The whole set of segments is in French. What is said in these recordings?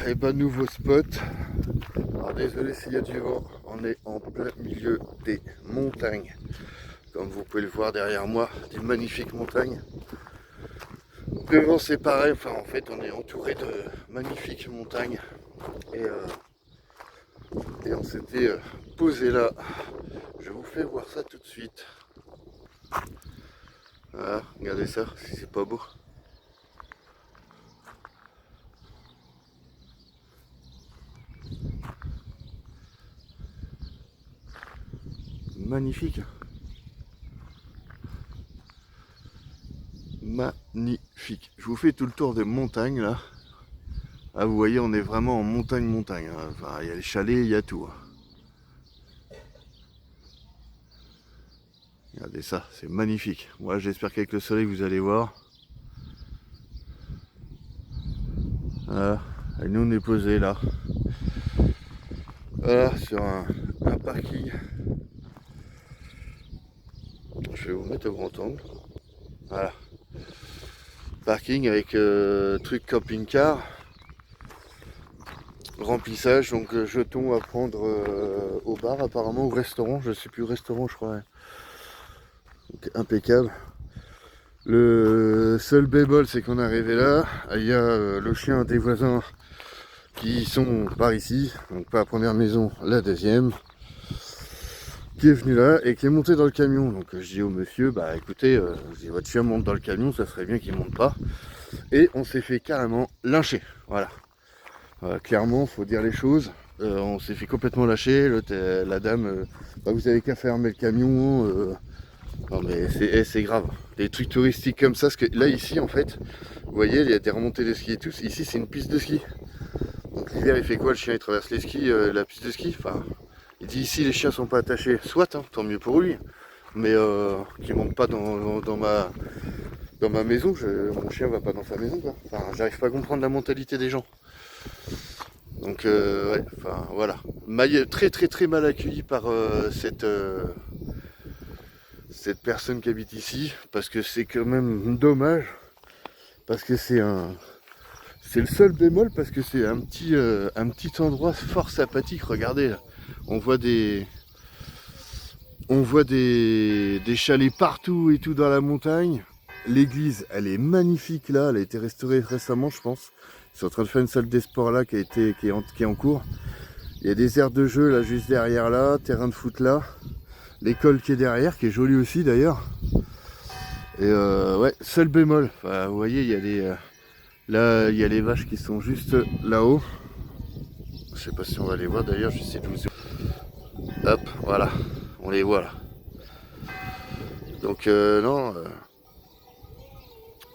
et ben nouveau spot. Alors désolé s'il y a du vent, on est en plein milieu des montagnes. Comme vous pouvez le voir derrière moi, des magnifiques montagnes. Devant c'est pareil, enfin en fait on est entouré de magnifiques montagnes. Et on s'était posé là. Je vous fais voir ça tout de suite. Voilà, regardez ça, si c'est pas beau. Magnifique. Magnifique. Je vous fais tout le tour des montagnes là. Ah, vous voyez, on est vraiment en montagne. Enfin, il y a les chalets, il y a tout. Regardez ça, c'est magnifique. Moi, j'espère qu'avec le soleil, vous allez voir. Voilà. Et nous, on est posé là. Voilà, sur un parking. Je vais vous mettre au grand angle. Voilà. Parking avec truc camping-car. Remplissage, donc jetons à prendre au bar apparemment, au restaurant. Je sais plus, restaurant, je crois. Donc, impeccable. Le seul bémol, c'est qu'on est arrivé là. Il y a le chien des voisins qui sont par ici, donc pas la première maison, la deuxième, qui est venu là et qui est monté dans le camion. Donc je dis au monsieur, bah écoutez, si votre chien monte dans le camion, ça serait bien qu'il monte pas. Et on s'est fait carrément lyncher. Voilà. Clairement, faut dire les choses. On s'est fait complètement lâcher. La dame, bah, vous avez qu'à fermer le camion. Non mais c'est grave. Des trucs touristiques comme ça, parce que là ici en fait, vous voyez, il y a des remontées de ski et tout. Ici c'est une piste de ski. Donc l'hiver il fait quoi? Le chien il traverse les skis, la piste de ski. Enfin, il dit ici les chiens sont pas attachés. Soit, hein, tant mieux pour lui. Mais qu'il monte pas dans ma maison. Mon chien va pas dans sa maison quoi. Enfin, j'arrive pas à comprendre la mentalité des gens. Donc ouais, enfin voilà. Très mal accueilli par cette personne qui habite ici, parce que c'est quand même dommage, parce que c'est le seul bémol, parce que c'est un petit endroit fort sympathique. Regardez là, on voit des chalets partout et tout dans la montagne. L'église, elle est magnifique là, elle a été restaurée récemment, je pense. Ils sont en train de faire une salle des sports là qui est en cours. Il y a des aires de jeu là juste derrière là, terrain de foot là. L'école qui est derrière, qui est jolie aussi d'ailleurs. Et ouais, seul bémol. Enfin, vous voyez, il y a là, il y a les vaches qui sont juste là-haut. Je sais pas si on va les voir d'ailleurs, j'essaie de vous... Hop, voilà, on les voit là. Donc non,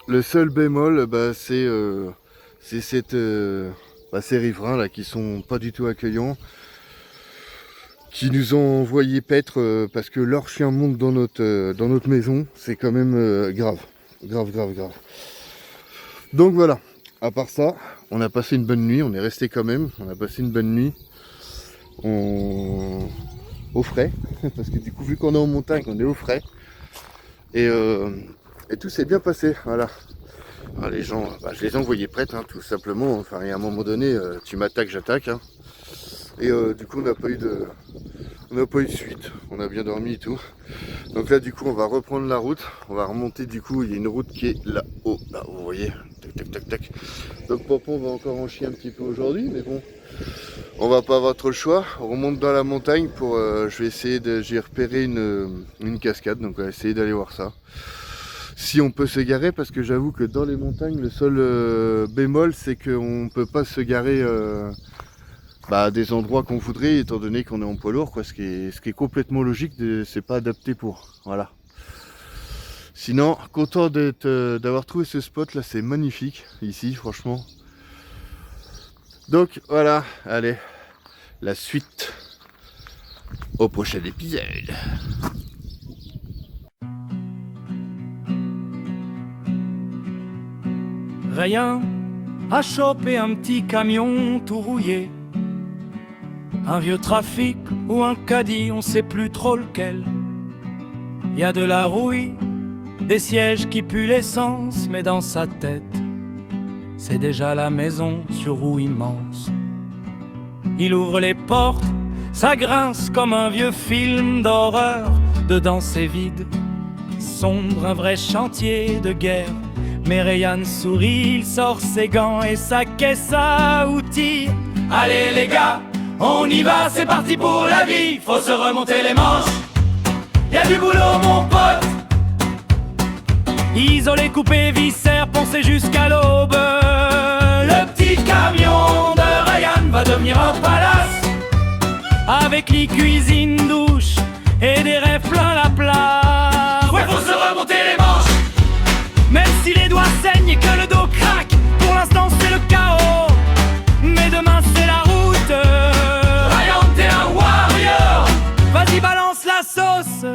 le seul bémol, bah, c'est ces riverains là qui sont pas du tout accueillants, qui nous ont envoyé paître parce que leur chien monte dans notre maison. C'est quand même grave. Donc voilà, à part ça, on a passé une bonne nuit, on est resté quand même, on a passé une bonne nuit au frais, parce que du coup vu qu'on est en montagne, on est au frais, et tout s'est bien passé, voilà. Alors, les gens, bah, je les ai envoyés prêtres, hein, tout simplement. Enfin, et à un moment donné, tu m'attaques, j'attaque, hein. Et du coup, on n'a pas eu de suite. On a bien dormi et tout. Donc là, du coup, on va reprendre la route. On va remonter. Du coup, il y a une route qui est là-haut. Là, vous voyez. Tac. Donc, Pompon va encore en chier un petit peu aujourd'hui, mais bon, on va pas avoir trop le choix. On remonte dans la montagne pour. J'ai repéré une cascade, donc on va essayer d'aller voir ça. Si on peut se garer, parce que j'avoue que dans les montagnes, le seul bémol, c'est qu'on peut pas se garer à des endroits qu'on voudrait, étant donné qu'on est en poids lourd, quoi, ce qui est complètement logique, c'est pas adapté pour. Voilà. Sinon, content d'avoir trouvé ce spot là, c'est magnifique ici, franchement. Donc voilà, allez, la suite au prochain épisode. Rien à choper un petit camion tout rouillé, un vieux trafic ou un caddie, on sait plus trop lequel. Y a de la rouille, des sièges qui puent l'essence, mais dans sa tête, c'est déjà la maison sur roue immense. Il ouvre les portes, ça grince comme un vieux film d'horreur. Dedans c'est vide, sombre, un vrai chantier de guerre. Mais Ryan sourit, il sort ses gants et sa caisse à outils. Allez les gars, on y va, c'est parti pour la vie. Faut se remonter les manches, y'a du boulot mon pote. Isolé, coupé, viscère, poncé jusqu'à l'aube. Le petit camion de Ryan va devenir un palace, avec lit, cuisine, douche et des rêves plein la place. Ouais, faut se remonter les manches, même si les doigts saignent et que le dos craque. Pour l'instant c'est le chaos, mais demain c'est la route. Ryan, t'es un warrior, vas-y balance la sauce.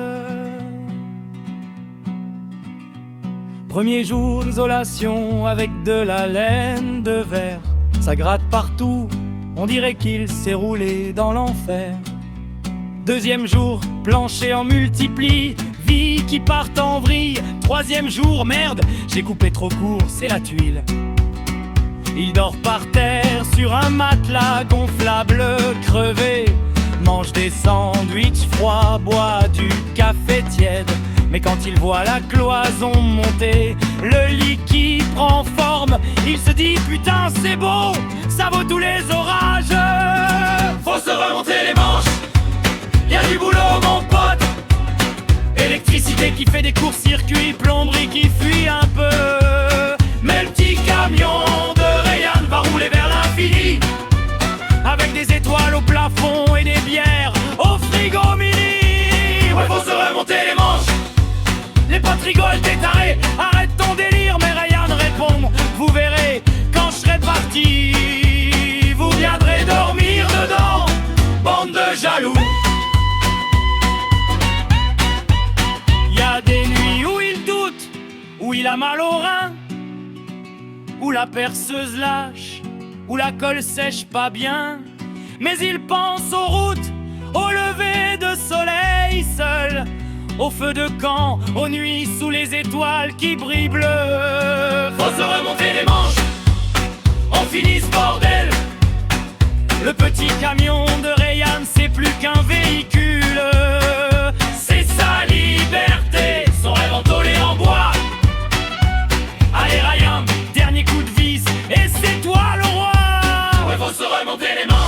Premier jour d'isolation avec de la laine de verre. Ça gratte partout, on dirait qu'il s'est roulé dans l'enfer. Deuxième jour, plancher en multiplie, vie qui part en vrille. Troisième jour, merde, j'ai coupé trop court, c'est la tuile. Il dort par terre sur un matelas gonflable crevé, mange des sandwichs froids, boit du café tiède. Mais quand il voit la cloison monter, le lit qui prend forme, il se dit putain c'est beau, ça vaut tous les orages. Faut se remonter les manches, y'a du boulot mon pote. Électricité qui fait des courts-circuits, plomberie qui fuit un peu. Mais le petit camion de Ryan va rouler vers l'infini, avec des étoiles au plafond et des bières au frigo mini. Ouais, faut se remonter les manches, les potes rigolent, t'es taré, arrête ton délire. Mais Ryan répond, vous verrez, quand je serai parti, vous viendrez dormir dedans, bande de jaloux. Y'a des nuits où il doute, où il a mal au rein, où la perceuse lâche, où la colle sèche pas bien. Mais il pense aux routes, au lever de soleil seul, au feu de camp, aux nuits sous les étoiles qui brillent bleues. Faut se remonter les manches, on finit ce bordel. Le petit camion de Ryan, c'est plus qu'un véhicule. C'est sa liberté, son rêve en tôle et en bois. Allez Ryan, dernier coup de vis, et c'est toi le roi. Ouais, faut se remonter les manches.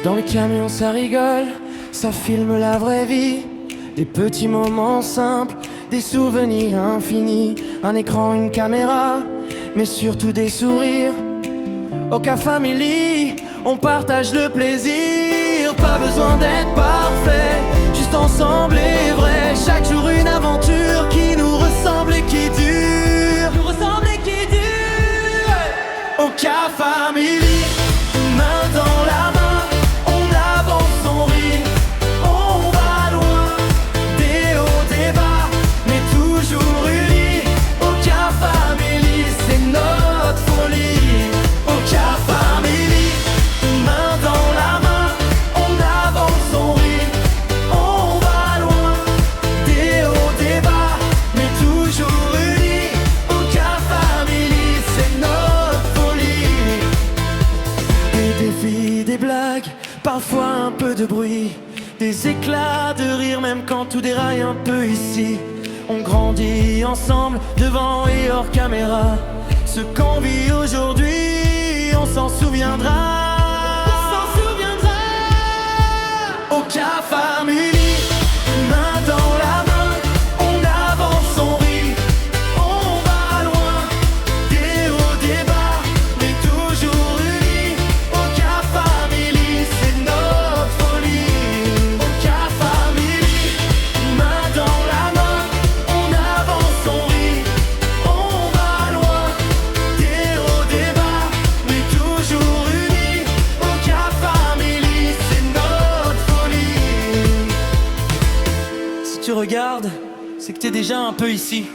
Dans le camion ça rigole, ça filme la vraie vie. Des petits moments simples, des souvenirs infinis. Un écran, une caméra, mais surtout des sourires. Oka Family, on partage le plaisir. Pas besoin d'être parfait, juste ensemble et vrai. Chaque jour une aventure qui nous ressemble et qui dure. Nous ressemble et qui dure. Oka Family, main dans la main. Parfois un peu de bruit, des éclats de rire, même quand tout déraille un peu ici. On grandit ensemble, devant et hors caméra. Ce qu'on vit aujourd'hui, on s'en souviendra. On s'en souviendra. Oka Family, main dans la main, on avance, on rit, on va loin. Des hauts, des bas, mais toujours unis. Oka Family, c'est notre folie. Oka Family, main dans la regardes, c'est que t'es déjà un peu ici.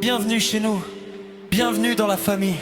Bienvenue chez nous, bienvenue dans la famille.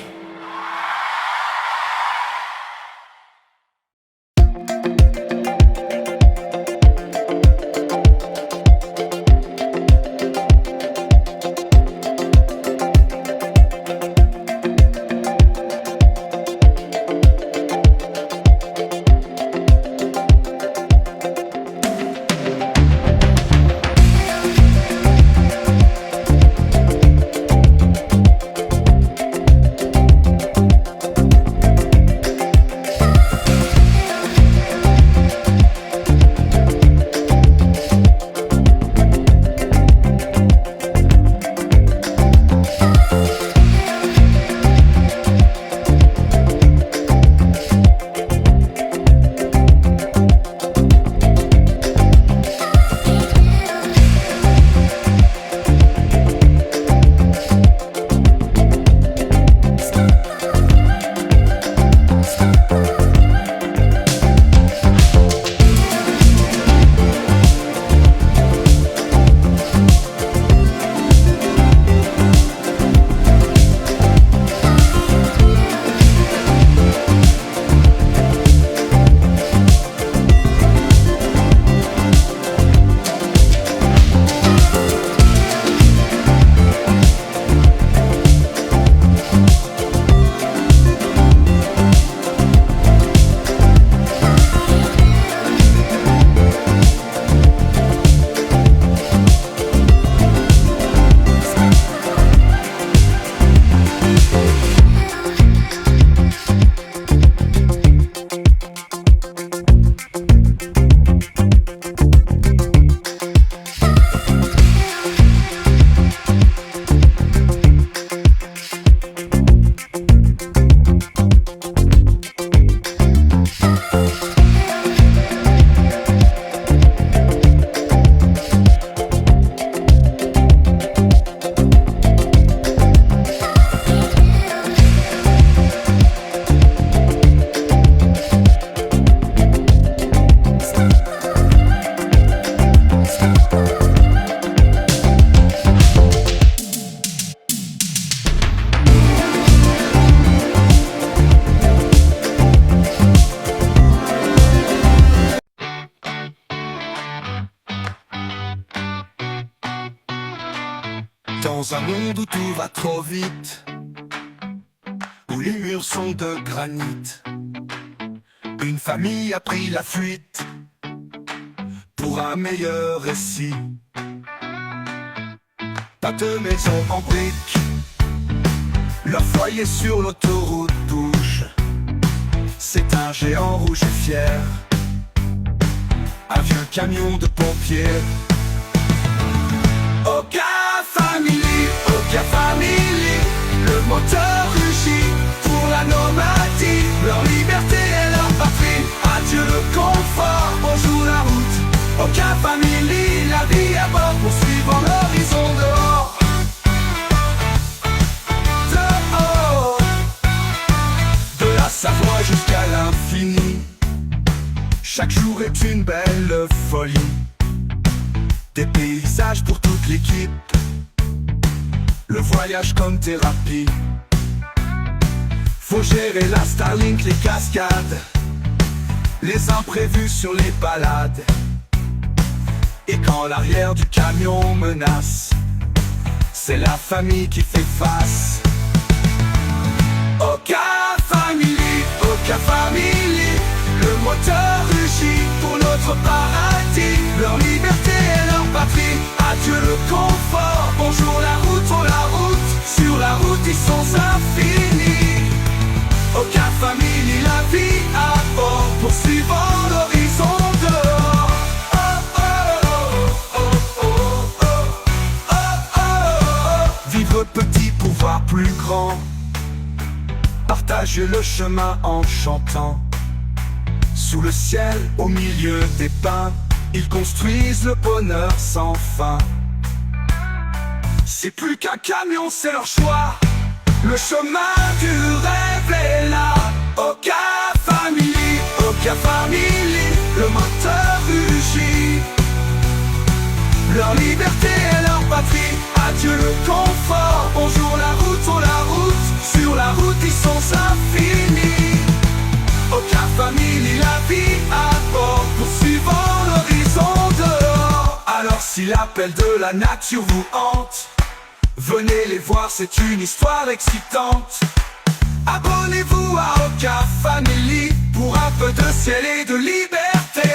Dans un monde où tout va trop vite, où les murs sont de granit, une famille a pris la fuite pour un meilleur récit. Pas de maison en briques, leur foyer sur l'autoroute bouge. C'est un géant rouge et fier, un vieux camion de pompiers. Oka Family, Oka Family, le moteur rugit pour la nomadie, leur liberté et leur patrie. Adieu le confort, bonjour la route. Oka Family, la vie à bord, poursuivant l'horizon dehors. Dehors, de la Savoie jusqu'à l'infini, chaque jour est une belle folie. Des paysages pour toute l'équipe, le voyage comme thérapie. Faut gérer la Starlink, les cascades, les imprévus sur les balades. Et quand l'arrière du camion menace, c'est la famille qui fait face. Oka Family, Oka Family, le moteur rugit pour notre paradis, leur liberté et leur patrie. Adieu le confort, bonjour la route, oh la route. Sur la route ils sont infinis. Oka Family, la vie à bord, poursuivant l'horizon dehors. Oh oh oh oh oh oh oh oh oh. Vivre petit pour voir plus grand, partager le chemin en chantant. Sous le ciel, au milieu des pins, ils construisent le bonheur sans fin. C'est plus qu'un camion, c'est leur choix. Le chemin du rêve est là. Oka Family, Oka Family, le moteur rugit. leur liberté et leur patrie. Adieu le confort, bonjour la route, sur la route, sur la route ils sont infinis. Oka Family, la vie à bord, poursuivant l'horizon dehors. Alors si l'appel de la nature vous hante, venez les voir, c'est une histoire excitante. Abonnez-vous à Oka Family pour un peu de ciel et de liberté.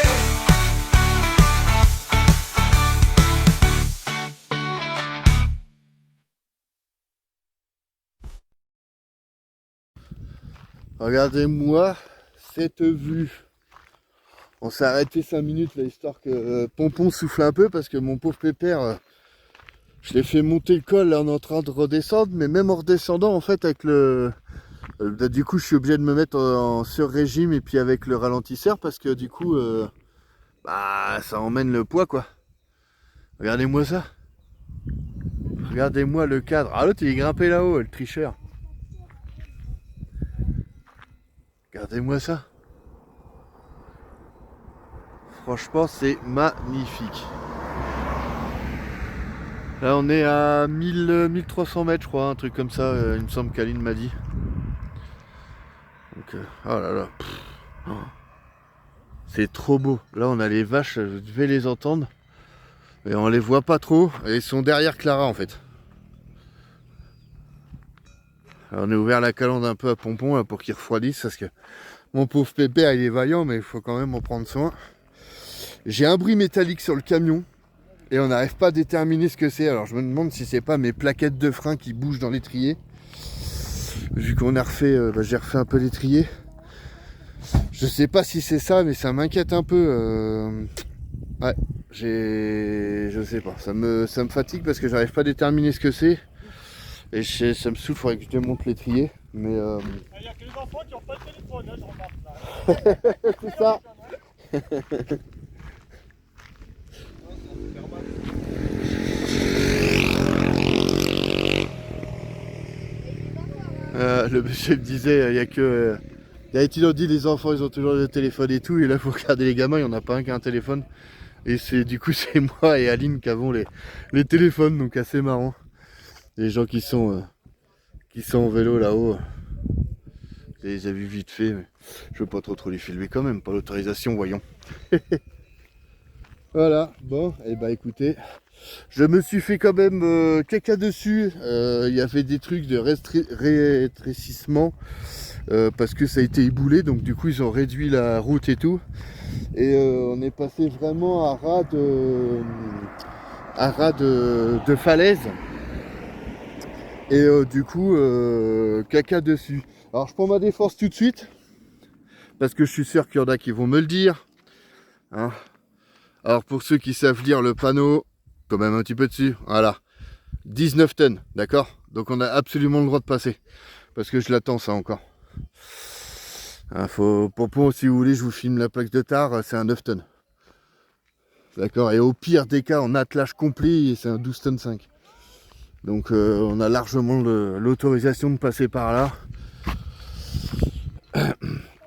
Regardez-moi cette vue. On s'est arrêté 5 minutes là, histoire que Pompon souffle un peu parce que mon pauvre pépère, je l'ai fait monter le col, là on est en train de redescendre, mais même en redescendant en fait avec le... du coup je suis obligé de me mettre en sur-régime et puis avec le ralentisseur parce que du coup bah ça emmène le poids quoi. Regardez-moi ça. Regardez-moi le cadre. Ah l'autre il est grimpé là-haut, le tricheur. Regardez-moi ça. Franchement, c'est magnifique. Là, on est à 1300 mètres, je crois, un truc comme ça, il me semble qu'Aline m'a dit. Donc, oh là là. Oh. C'est trop beau. Là, on a les vaches, je devais les entendre. Et on les voit pas trop. Et ils sont derrière Clara, en fait. Alors, on a ouvert la calandre un peu à Pompon là, pour qu'il refroidisse, parce que mon pauvre pépère, il est vaillant, mais il faut quand même en prendre soin. J'ai un bruit métallique sur le camion. Et on n'arrive pas à déterminer ce que c'est. Alors je me demande si c'est pas mes plaquettes de frein qui bougent dans l'étrier. Vu qu'on a refait, j'ai refait un peu l'étrier. Je sais pas si c'est ça, mais ça m'inquiète un peu. Ouais, je sais pas. Ça me fatigue parce que j'arrive pas à déterminer ce que c'est. Et ça me saoule, faudrait que je démonte l'étrier. Mais il n'y a que les enfants qui n'ont pas de téléphone, hein, je remarque là. c'est ça. Le monsieur me disait, il n'y a que... il a dit les enfants ils ont toujours le téléphone et tout, et là faut regarder les gamins, il n'y en a pas un qui a un téléphone. Et c'est du coup c'est moi et Aline qui avons les téléphones, donc assez marrant. Les gens qui sont en vélo là-haut, je les ai vus vite fait, mais je veux pas trop les filmer quand même, pas l'autorisation, voyons. Voilà, bon, et bah écoutez, je me suis fait quand même caca dessus. Il y avait des trucs de rétrécissement parce que ça a été éboulé, donc du coup ils ont réduit la route et tout. Et on est passé vraiment à ras de falaise. Et du coup, caca dessus. Alors je prends ma défense tout de suite, parce que je suis sûr qu'il y en a qui vont me le dire. Hein. Alors pour ceux qui savent lire le panneau, quand même un petit peu dessus, voilà. 19 tonnes, d'accord? Donc on a absolument le droit de passer. Parce que je l'attends ça encore. Hein, Pompon, si vous voulez, je vous filme la plaque de tard, c'est un 9 tonnes. D'accord? Et au pire des cas, en attelage complet, c'est un 12 tonnes 5. Donc on a largement l'autorisation de passer par là.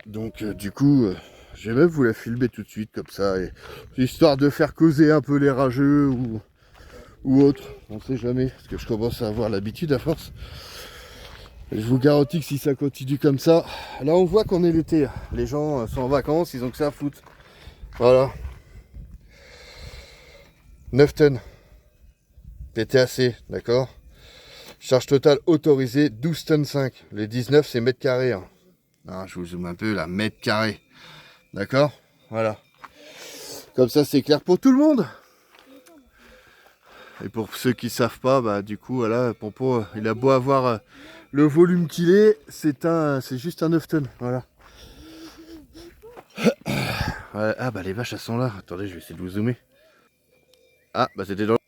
Donc du coup, je vais même vous la filmer tout de suite comme ça, histoire de faire causer un peu les rageux ou autre. On sait jamais, parce que je commence à avoir l'habitude à force. Et je vous garantis que si ça continue comme ça, là on voit qu'on est l'été. Les gens sont en vacances, ils ont que ça à foutre. Voilà. 9 tonnes. TTAC, d'accord. Charge totale autorisée, 12 tonnes 5. Les 19 c'est mètres carrés. Hein. Ah, je vous zoome un peu là, mètres carrés. D'accord. Voilà. Comme ça c'est clair pour tout le monde. Et pour ceux qui savent pas, bah du coup voilà, Pompon, il a beau avoir le volume qu'il est, c'est juste un 9 tonnes. Voilà. Ouais, ah bah les vaches elles sont là. Attendez, je vais essayer de vous zoomer. Ah bah c'était dans...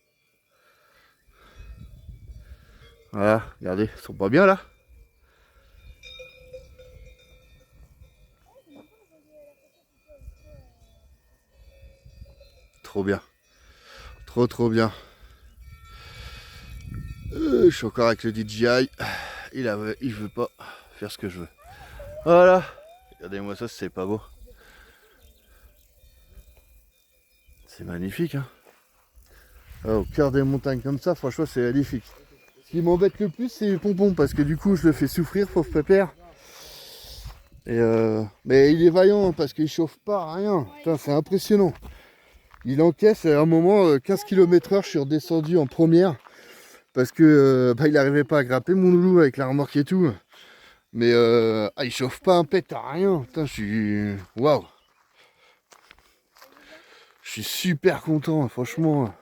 Voilà, regardez, elles sont pas bien là. Trop bien. Trop bien. Je suis encore avec le DJI. Il veut pas faire ce que je veux. Voilà. Regardez-moi ça, c'est pas beau. C'est magnifique, hein. Au cœur des montagnes comme ça, franchement c'est magnifique. Ce qui m'embête le plus c'est les pompons parce que du coup je le fais souffrir, pauvre pépère. Et mais il est vaillant hein, parce qu'il chauffe pas rien. Putain, c'est impressionnant. Il encaisse à un moment 15 km/h, je suis redescendu en première parce que il n'arrivait pas à grapper mon loulou avec la remorque et tout. Mais il chauffe pas un pet à rien. Putain, je suis. Waouh! Je suis super content, franchement.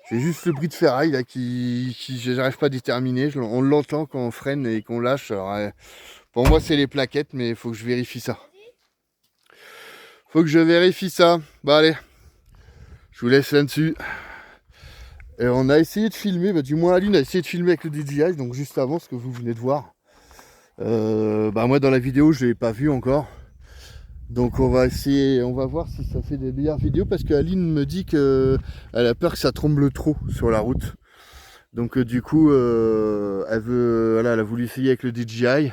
C'est juste le bruit de ferraille là qui j'arrive pas à déterminer. On l'entend quand on freine et qu'on lâche. Alors, pour moi c'est les plaquettes, mais il faut que je vérifie ça. Faut que je vérifie ça. Bah allez, je vous laisse là-dessus. Et on a essayé de filmer, bah, du moins Aline a essayé de filmer avec le DJI, donc juste avant ce que vous venez de voir. Bah moi dans la vidéo je l'ai pas vu encore. Donc on va essayer, on va voir si ça fait des meilleures vidéos parce qu'Aline me dit qu'elle a peur que ça tremble trop sur la route. Donc du coup elle veut, voilà, elle a voulu essayer avec le DJI.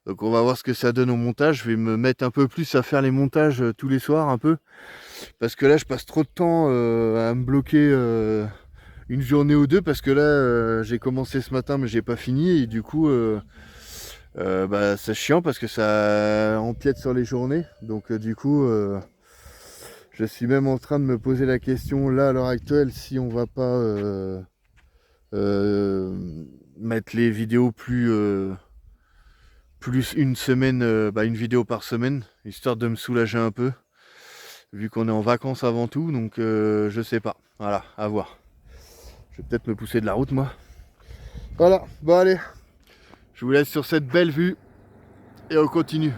Donc on va voir ce que ça donne au montage. Je vais me mettre un peu plus à faire les montages tous les soirs un peu. Parce que là je passe trop de temps à me bloquer une journée ou deux. Parce que là j'ai commencé ce matin mais j'ai pas fini. Et du coup bah, c'est chiant parce que ça empiète sur les journées. Donc du coup je suis même en train de me poser la question là à l'heure actuelle si on va pas mettre les vidéos plus une semaine, une vidéo par semaine, histoire de me soulager un peu, vu qu'on est en vacances avant tout, donc je sais pas, voilà, à voir. Je vais peut-être me pousser de la route moi. Voilà, bon allez, je vous laisse sur cette belle vue, et on continue.